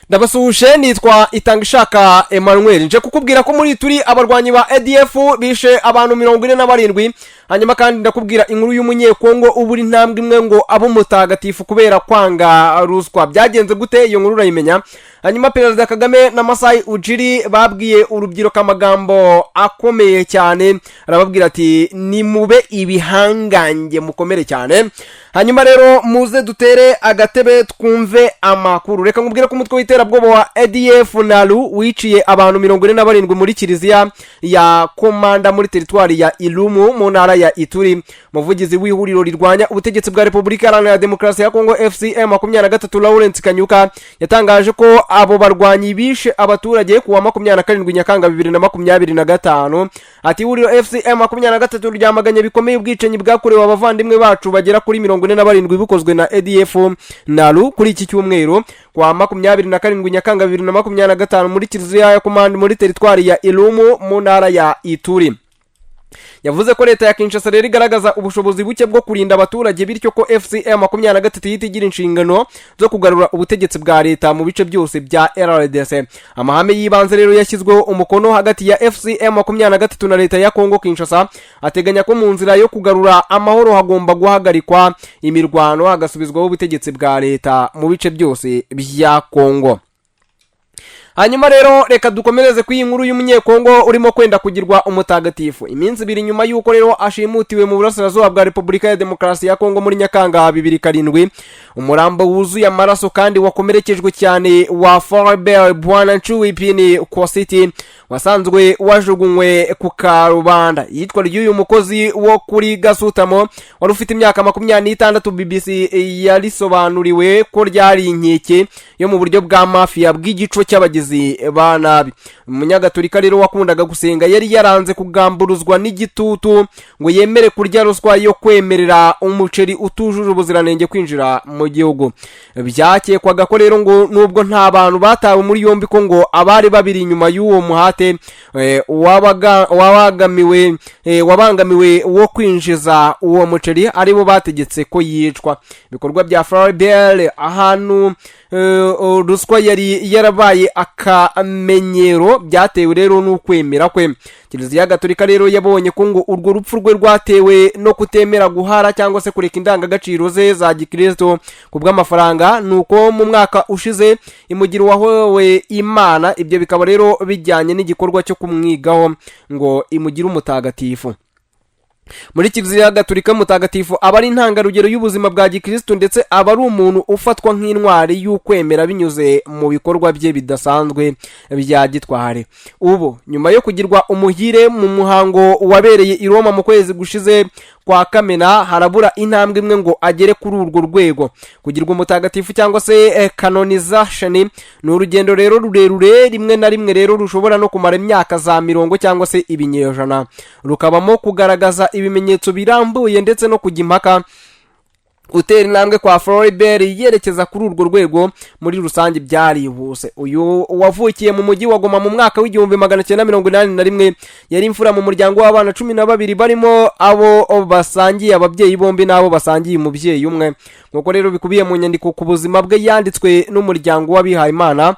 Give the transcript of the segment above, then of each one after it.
Ndabasuhuje nitwa Itangishaka Emmanuel nje kukubwira ko muri turi abarwanyi ba ADF bishe abantu 47 hanyuma kandi ndakubwira inkuru y'umunyekongo uburi ntambwe imwe ngo abo mutagatifu kubera kwanga ruswa byagenze gute iyo nkuru urayimenya hanyuma Perezida Kagame na Masai Ujiri babwiye urubyiruko amagambo akomeye cyane arababwira ati ni mube ibihangange mukomere cyane hanyuma rero muze dutere agatebe twumve amakuru reka nkubwira ko umutwe w'iterabwoba wa ADF Nalu wiciye abantu 47 muri kiliziya ya komanda muri teritwari ya Ilumu mu ntara ya Ituri muvugizi w'ihuriro rirwanya ubutegetsi bwa Repubulika Iharanira Demokarasi ya Kongo FCM 23 Lawrence Kanyuka yatangaje ko abo barwanyi bishe abaturage kuwa 27 Nyakanga 2025 ati ihuriro FCM 23 ryamaganye bikomeye ubwicanyi bwakorewe abavandimwe bacu bagera kuri 47 bikozwe na ADF Nalu kuri iki cyumweru kwa 27 Nyakanga 2025 muri kiliziya ya komanda muri teritwari ya Ilumu mu ntara ya Ituri yavuze ko leta ya Kinshasa rero igaragaza ubushobozi buke bwo kurinda abaturage bityo ko FCM 23 yitigira inshingano zo kugarura ubutegetsi bwa leta mu bice byose bya RDC amahame yibanze rero yashyizweho umukono hagati ya FCM 23 na leta ya Kongo Kinshasa ateganya ko mu nzira yo kugarura amahoro hagomba guhagarikwa imirwano hagasubizwaho ubutegetsi bwa leta mu bice byose bya Kongo hanyuma rero reka dukomereze ku inkuru y'umunyekongo urimo kwenda kugirwa umutagatifu iminsi 2 nyuma yuko rero ashimutiwe mu burasirazuba bwa Repubulika ya Demokarasi ya Kongo muri Nyakanga 2007 umurambo wuzuye amaraso kandi wakomerekejwe cyane wa Forbert Bwana Chuipini City wasanzwe wajugunywe ku karubanda yitwa ry'uyu mukozi wo kuri Gasutamo wari ufite imyaka 26 BBC yarisobanuriwe ko ryari inkeke yo mu buryo bwa mafia bw'igico cy'abagizi ba Nabi umunyagatolika rero wakundaga gusenga yari yaranze kugamburuzwa n'igitutu ngo yemere kurya ruswa yo kwemerera umuceri utujuje ubuziranenge kwinjira mu gihugu byakekwaga ko rero ngo nubwo nta bantu batawe muri yombi ko ngo abari babiri inyuma y'uwo muhate wabangamiwe wo kwinjiza uwo muceri aribo bategetse ko yicwa bikorwa bya Floribert ahantu ruswa yari yarabaye akamenyero byatewe rero n'ukwemera kwe Kiliziya Gatolika rero yabonye ko ngo urwo rupfu rwe rwatewe no kutemera guhara cyangwa se kureka indangagaciro ze za gikristo kubw'amafaranga nuko mu mwaka ushize imugira wahowe Imana ibyo bikaba rero bijyanye n'igikorwa cyo kumwigaho ngo imugira umutagatifu muri Kiliziya Gatolika mutagatifu abari intangarugero y'ubuzima bwa gikristo ndetse abari umuntu ufatwa nk'intwari y'ukwemera binyuze mu bikorwa bye bidasanzwe bya gitware ubu nyuma yo kugirwa umuhire mu muhango wabereye i Roma mu kwezi gushize kwa Kamena harabura intambwe imwe ngo agere kuri urwo rwego kugirwa umutagatifu cyangwa se canonization ni urugendo rero rurerure rimwe na rimwe rero rushobora no kumara imyaka za 100 cyangwa se ibinyejana rukabamo kugaragaza ibimenyetso birambuye ndetse no kujya impaka utera intambwe kwa Floribert yerekeza kuri urwo rwego muri rusange byarihuse uyu wavukiye mu mujyi wa Goma mu mwaka w'1981 yari imfura mu muryango w'abana 12 barimo abo basangiye ababyeyi bombi nabo basangiye umubyeyi umwe nkuko rero bikubiye mu nyandiko ku buzima bwe yanditswe n'umuryango w'abihaye Imana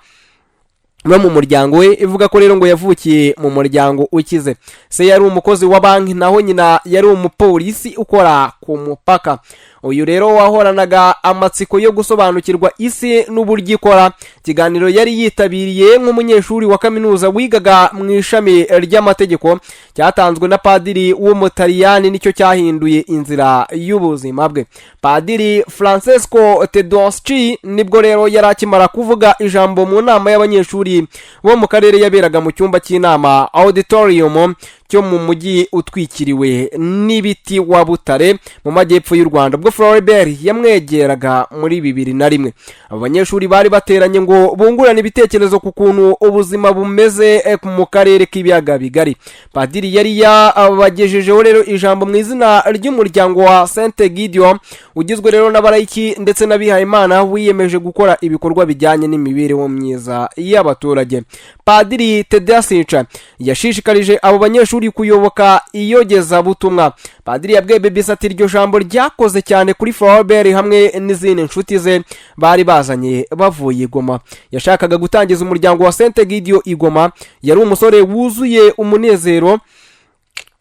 no mu muryango we ivuga ko rero ngo yavukiye mu muryango ukize se yari umukozi wa banki naho nyina yari umupolisi ukora ku mupaka uyu rero wahoranaga amatsiko yo gusobanukirwa isi n'uburyo ikora kiganiro yari yitabiriye nk'umunyeshuri wa kaminuza wigaga mu ishami ry'amategeko cyatanzwe na padiri w'umutaliyani nicyo cyahinduye inzira y'ubuzima bwe padiri Francesco Tedeschi nibwo rero yari akimara kuvuga ijambo mu nama y'abanyeshuri bo mu karere yaberaga mu cyumba cy'inama auditorium cyo mu mujyi utwikiriwe n'ibiti wa Butare mu majyepfo y'u Rwanda bwo Floribert yamwegeraga muri 2001 abanyeshuri bari bateranye ngo bungurane ibitekerezo ku kuntu ubuzima bumeze mu karere k'ibiyaga bigari padiri yari yabagejejeho rero ijambo mu izina ry'umuryango wa Saint Gideon ugizwe rero n'abarayiki ndetse n'abihaye Imana wiyemeje gukora ibikorwa bijyanye n'imibereho myiza y'abaturage padiri Tedeschi yashishikarije abo banyeshuri turi kuyoboka iyogeza butumwa. Padiri yabwiye BBC ati iryo jambo ryakoze cyane kuri Floribert hamwe n'izindi nshuti ze bari bazanye bavuye i Goma. Yashakaga gutangiza umuryango wa Saint Gideon i Goma. Yari umusore wuzuye umunezero,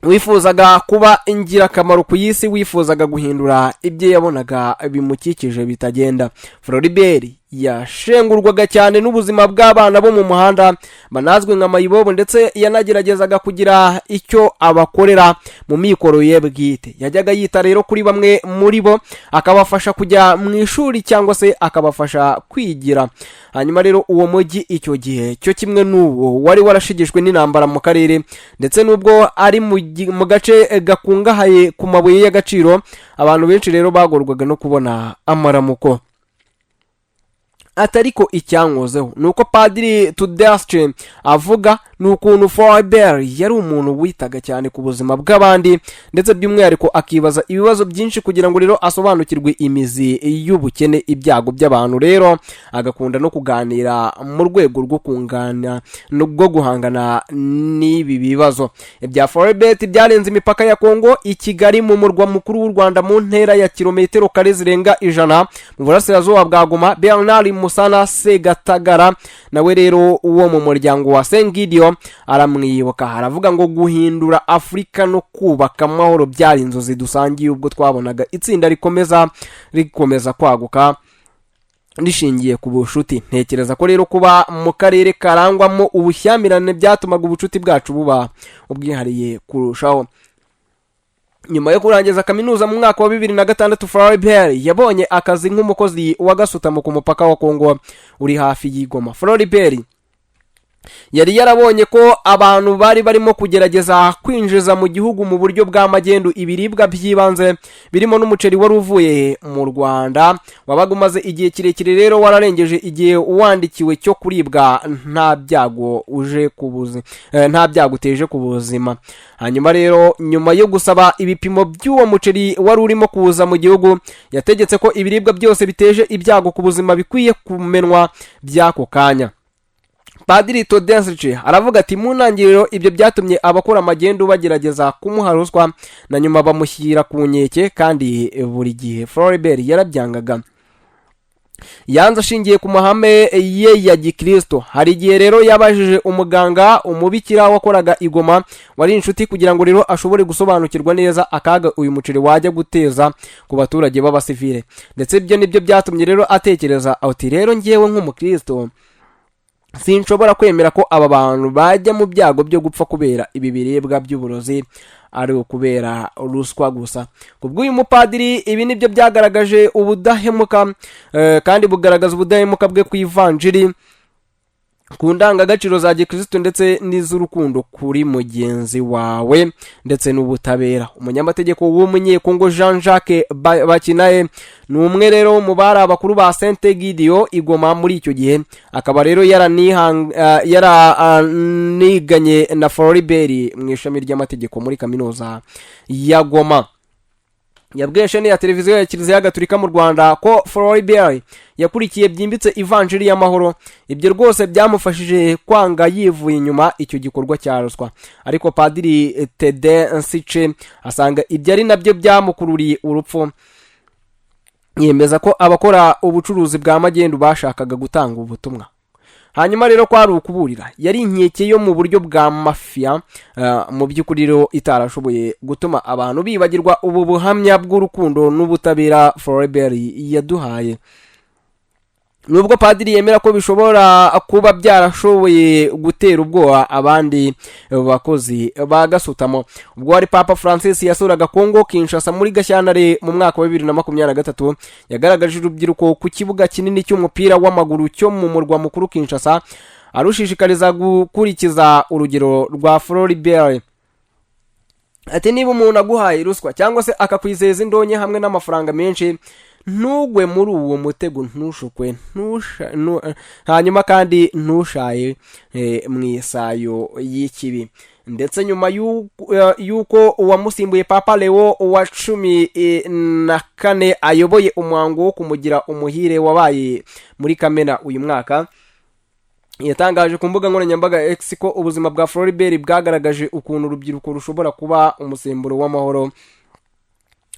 wifuzaga kuba ingirakamaro ku isi, wifuzaga guhindura ibyo yabonaga bimukikije bitagenda. Floribert yashengurwaga cyane n'ubuzima bw'abana bo mu muhanda banazwe nka mayibobo, ndetse yanageragezaga kugira icyo abakorera mu mikoro ye bwite. Yajyaga yita rero kuri bamwe muri bo akabafasha kujya mu ishuri cyangwa se akabafasha kwigira. Hanyuma rero uwo mujyi icyo gihe cyo kimwe n'uwo wari warashigishwe n'intambara mu karere, ndetse n'ubwo ari mu gace gakungahaye ku mabuye y'agaciro, abantu benshi rero bagorwaga no kubona amaramuko. Atariko icyankozeho nuko Padiri Tudasche avuga n'ukuntu Floribert yari umuntu witaga cyane ku buzima bw'abandi, ndetse by'umwihariko akibaza ibibazo byinshi kugira ngo rero asobanukirwe imizi y'ubukene, ibyago by'abantu. Rero agakunda no kuganira mu rwego rwo kungana no guhangana n'ibi bibazo. Ibya Floribert byarenze imipaka ya Kongo. I Kigali mu murwa mukuru w'u Rwanda mu ntera ya kilometero kare zirenga 100 mu burasirazuba bwa Goma, Bernard Musana Segatagara nawe rero uwo mu muryango wa Saint Gideon aramwibuka. Haravuga ngo guhindura Afrika no kubaka amahoro byari inzozi dusangiye ubwo twabonaga itsinda rikomeza kwaguka rishingiye ku bushuti. Ntekereza ko rero kuba mu karere karangwamo ubushyamirane byatumaga ubucuti bwacu buba ubwihariye kurushaho. Nyuma yo kurangiza kaminuza mu mwaka wa 2006, Floribert yabonye akazi nk'umukozi wa gasutamo ku mupaka wa Kongo uri hafi y'Igoma. Floribert yari yarabonye ko abantu bari barimo kugerageza kwinjiza mu gihugu mu buryo bw'amagendu ibiribwa by'ibanze birimo n'umuceri wari uvuye mu Rwanda, wabaga umaze igihe kirekire rero wararengeje igihe uwandikiwe cyo kuribwa nta byago uteje ku buzima. Hanyuma rero nyuma yo gusaba ibipimo by'uwo muceri wari urimo kuza mu gihugu, yategetse ko ibiribwa byose biteje ibyago ku buzima bikwiye kumenwa by'ako kanya. Padiri Tudasche aravuga ati mu ntangiriro ibyo byatumye abakora amagendu bagerageza kumuha ruswa, na nyuma bamushyira ku nkeke, kandi buri gihe Floribert yarabyangaga. Yanze ashingiye ku mahame ye ya gikristo. Hari igihe rero yabajije umuganga umubikira wakoraga i Goma wari inshuti kugira ngo rero ashobore gusobanukirwa neza akaga uyu muceri wajya guteza ku baturage b'abasivile, ndetse ibyo nibyo byatumye rero atekereza ati rero ngewe nk'umukristo sinshobora kwemera ko aba bantu bajya mu byago byo gupfa kubera ibi biribwa by'uburozi ari ukubera ruswa gusa. Kubw'uyu mupadiri ibi nibyo byagaragaje ubudahemuka, kandi bugaragaza ubudahemuka bwe ku ivanjiri, ku ndangagaciro za gikristo ndetse n'iz'urukundo kuri mugenzi wawe, ndetse n'ubutabera. Umunyamategeko w'umunyekongo Jean-Jacques Bakinaye ni umwe rero mu bari abakuru ba Saint Gideon i Goma muri icyo gihe, akaba rero yaraniganye na Floribert mu ishami ry'amategeko muri kaminuza ya Goma. Yabwiye shene ya televiziyo ya Kiliziya Gatolika mu Rwanda ko Floribert yakurikiye byimbitse ivanjiri y'amahoro. Ibyo rwose byamufashije kwanga yivuye inyuma icyo gikorwa cya ruswa. Ariko Padiri Tudasche asanga ibyo ari nabyo byamukururiye urupfu. Yemeza ko abakora ubucuruzi bwa magendu bashakaga gutanga ubutumwa. Hanyuma rero kwari ukuburira yari inkeke yo mu buryo bwa mafia, mu by'ukuri rero itarashoboye gutuma abantu bibagirwa ubu buhamya bw'urukundo n'ubutabera Floribert yaduhaye. Nubwo Padiri yemera ko bishobora kuba byarashoboye gutera ubwoba abandi bakozi ba gasutamo, ubwo wari Papa Francis yasuraga Kongo Kinshasa muri Gashyantare mu mwaka wa 2023, yagaragaje urubyiruko ku kibuga kinini cy'umupira w'amaguru cyo mu murwa mukuru Kinshasa, arushishikariza gukurikiza urugero rwa Floribert. Ati niba umuntu aguhaye ruswa cyangwa se akakwizeza indonye hamwe n'amafaranga menshi, ntugwe muri uwo mutego, ntushukwe, hanyuma kandi ntushaye mu isayo y'ikibi. Ndetse nyuma yuko uwamusimbuye Papa Leo wa 14 ayoboye umuhango wo kumugira umuhire wabaye muri Kamena uyu mwaka, yatangaje ku mbuga nkoranyambaga X ko ubuzima bwa Floribert bwagaragaje ukuntu urubyiruko rushobora kuba umusemburo w'amahoro,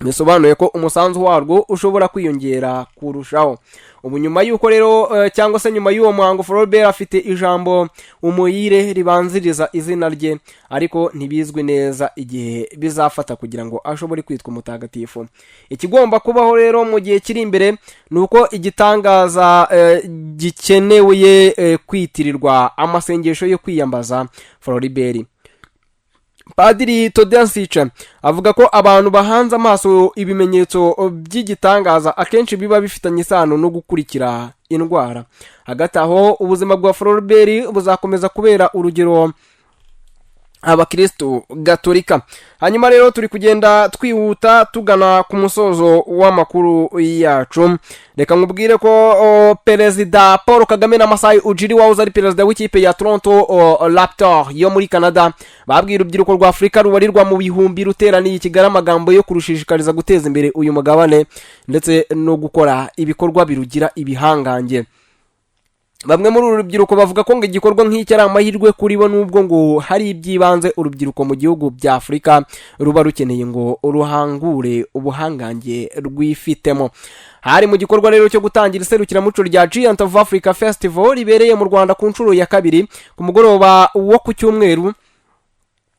bisobanuye ko umusanzu warwo ushobora kwiyongera kurushaho. Ubu nyuma y'uko rero cyangwa se nyuma y'uwo muhango Floribert afite ijambo umuyire ribanziriza izina rye, ariko ntibizwi neza igihe bizafata kugira ngo ashobore kwitwa umutagatifu. Ikigomba kubaho rero mu gihe kiri imbere nuko igitangaza gikenewe kwitirirwa amasengesho yo kwiyambaza Floribert. Padiri Todensice avuga ko abantu bahanze amaso ibimenyetso by'igitangaza akenshi biba bifitanye isano no gukurikira indwara. Hagati aho ubuzima bwa Floribert buzakomeza kubera urugero abakristo gatolika. Hanyuma rero turi kugenda twihuta tugana ku musozo w'amakuru yacu. Reka nkubwire ko Perezida Paul Kagame na Masai Ujiri wahoze ari perezida w'ikipe ya Toronto Raptors yo muri Canada babwira urubyiruko rwa Afurika rubarirwa mu bihumbi ruteraniye i Kigali amagambo yo kurushishikariza guteza imbere uyu mugabane ndetse no gukora ibikorwa birugira ibihangange. Bamwe muri urubyiruko bavuga ko ngo igikorwa nk'iki ari amahirwe kuri bo, nubwo ngo hari ibyibanze urubyiruko mu gihugu bya Afurika ruba rukeneye ngo ruhangure ubuhangange rwifitemo. Hari mu gikorwa rero cyo gutangira iserukiramuco rya Giant of Africa Festival ribereye mu Rwanda ku nshuro ya kabiri ku mugoroba wo ku cyumweru.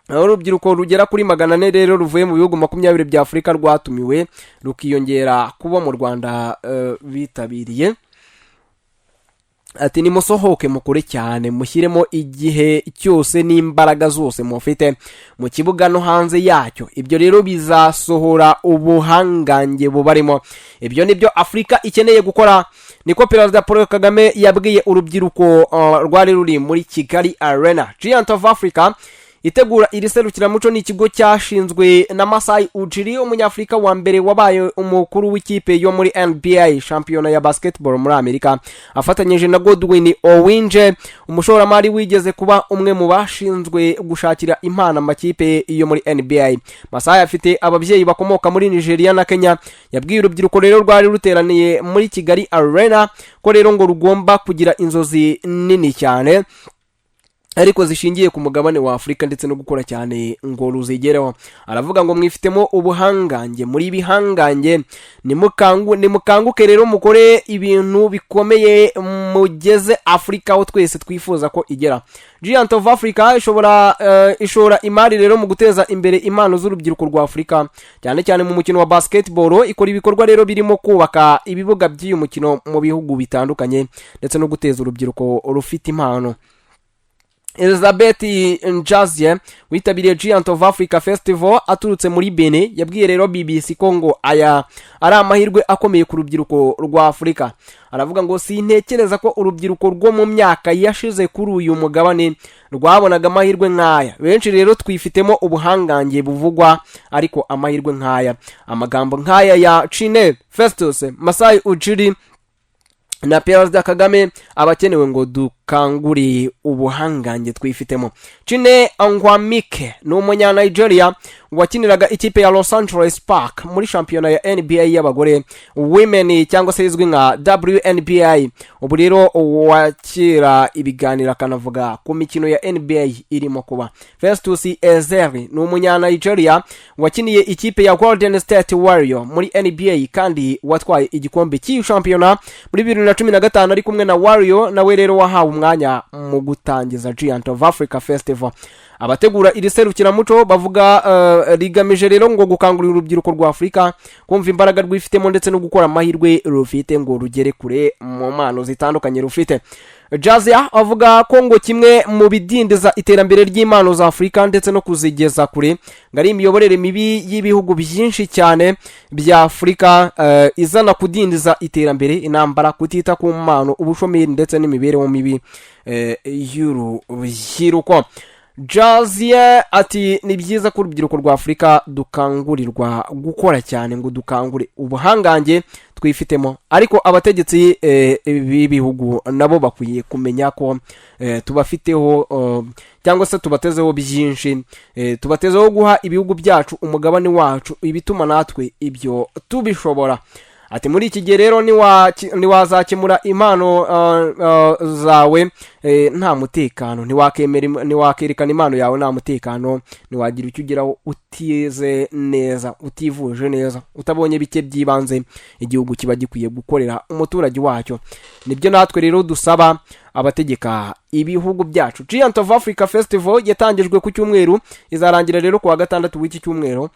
Urubyiruko rugera kuri 400 rero ruvuye mu bihugu 20 bya Afurika rwatumiwe rukiyongera kuba mu Rwanda bitabiriye. Ati nimusohoke mukure cyane, mushyiremo igihe cyose n'imbaraga zose mufite mu kibuga no hanze yacyo. Ibyo rero bizasohora ubuhangange bubarimo. Ibyo nibyo Afurika ikeneye gukora, niko Perezida Paul Kagame yabwiye urubyiruko rwari ruri muri Kigali Arena. Giant of Africa itegura iri serukiramuco ni ikigo cyashinzwe na Masai Ujiri, umunyafrika wa mbere wabaye umukuru w'ikipe yo muri NBA shampiyona ya basketball muri Amerika, afatanyije na Godwin Owinje, umushoramari wigeze kuba umwe mu bashinzwe gushakira impano amakipe yo muri NBA. Masai afite ababyeyi bakomoka muri Nigeria na Kenya. Yabwiye urubyiruko rero rwari ruteraniye muri Kigali Arena ko rero ngo rugomba kugira inzozi nini cyane ariko zishingiye ku mugabane wa Afurika ndetse no gukora cyane ngo ruzigereho. Aravuga ngo mwifitemo ubuhangange, muri bihangange nimukanguke rero mukore ibintu bikomeye mugeze Afurika aho twese twifuza ko igera. Giant of Africa ishora imari rero mu guteza imbere impano z'urubyiruko rwa Afurika, cyane cyane mu mukino wa basketball. Ikora ibikorwa rero birimo kubaka ibibuga by'uyu mukino mu bihugu bitandukanye ndetse no guteza urubyiruko rufite impano. Elizabeth Njazie witabiriye Giant of Africa Festival aturutse muri Benin yabwiye rero BBC Congo aya ari amahirwe akomeye ku rubyiruko rwa Afurika. Aravuga ngo sintekereza ko urubyiruko rwo mu myaka yashize kuri uyu mugabane rwabonaga amahirwe nk'aya. Benshi rero twifitemo ubuhangange buvugwa, ariko amahirwe nk'aya, amagambo nk'aya ya Cyane, Festus, Masai Ujiri na Perezida Kagame abakenewe ngo dukangure ubuhangange twifitemo. Cyane Angwamike ni umunya-Nigeria wakiniraga ikipe ya Los Angeles Park muri shampiyona ya NBA y'abagore women cyangwa se izwi nka WNBA. Ubu rero wakira ibiganiro akanavuga ku mikino ya NBA irimo kuba. Festus Ezeri ni umunya-Nigeria wakiniye ikipe ya Golden State Warrior muri NBA kandi watwaye igikombe cy'iyo shampiyona muri 2015 ari kumwe na Warrior, nawe rero wahawe umwanya mu gutangiza Giant of Africa Festival. Abategura iri serukiramuco bavuga rigamije rero ngo gukangurira urubyiruko rwa Afurika kumva imbaraga rwifitemo ndetse no gukora amahirwe rufite ngo rugere kure mu mpano zitandukanye rufite. Jazia avuga ko ngo kimwe mu bidindiza iterambere ry'impano za Afurika ndetse no kuzigeza kure ngari imiyoborere mibi y'ibihugu byinshi cyane bya Afurika izana kudindiza iterambere, intambara, kutita ku mpano, ubushomeri ndetse n'imibereho mibi y'urubyiruko. Jazie ati ni byiza ko urubyiruko rwa Afurika dukangurirwa gukora cyane ngo dukangure ubuhangange twifitemo, ariko abategetsi b'ibihugu nabo bakwiye kumenya ko tubafiteho cyangwa se tubatezeho byinshi, tubatezeho guha ibihugu byacu umugabane wacu ibituma natwe ibyo tubishobora. ati muri iki gihe rero niwazakemura impano zawe nta mutekano, ntiwakerekana impano yawe nta mutekano, niwagira icyo ugeraho utize neza, utivuje neza, utabonye bike by'ibanze igihugu kiba gikwiye gukorera umuturage wacyo. Nibyo natwe rero dusaba abategeka ibihugu byacu. Giant of Africa Festival yatangijwe ku cyumweru, izarangira rero kuwa gatandatu w'iki cyumweru.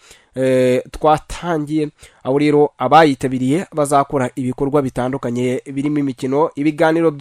Twatangiye aho rero abayitabiriye bazakora ibikorwa bitandukanye birimo imikino, ibiganiro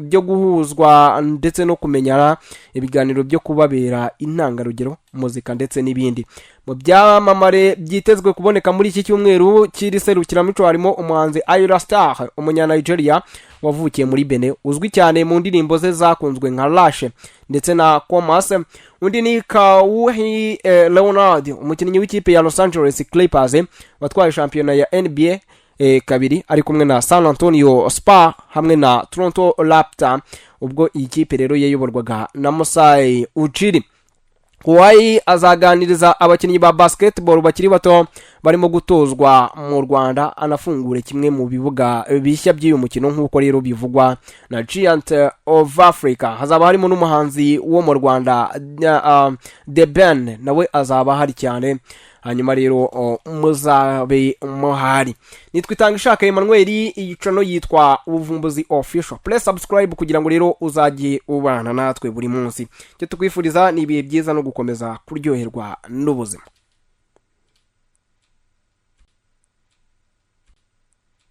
byo guhuzwa ndetse no kumenyana, ibiganiro byo kubabera intangarugero, muzika ndetse n'ibindi. Mu byamamare byitezwe kuboneka muri iki cyumweru kiri serukiramuco harimo umuhanzi Ayra Star, umunya-Nigeria wavukiye muri Benin, uzwi cyane mu ndirimbo ze zakunzwe nka Lashe ndetse na Commerce. Undi ni Kawhi Leonard, umukinnyi w'ikipe ya Los Angeles Clippers watwaye shampiyona ya NBA kabiri ari kumwe na San Antonio Spurs hamwe na Toronto Raptors, ubwo iyi kipe rero yayoborwaga na Masai Ujiri. Kawhi azaganiriza abakinnyi ba basketball bakiri bato barimo gutozwa mu Rwanda, anafungure kimwe mu bibuga bishya by'uyu mukino nk'uko rero bivugwa na Giant of Africa. Hazaba harimo n'umuhanzi wo mu Rwanda The Ben, nawe azaba hari cyane. Hanyuma rero muzabe muhari. Nitwitanga ishaka Emmanuel, iyi channel yitwa Ubuvumbuzi Official. Please subscribe kugira ngo rero uzajye ubana natwe buri munsi. Cyo tukwifuriza ni ibihe byiza no gukomeza kuryoherwa n'ubuzima.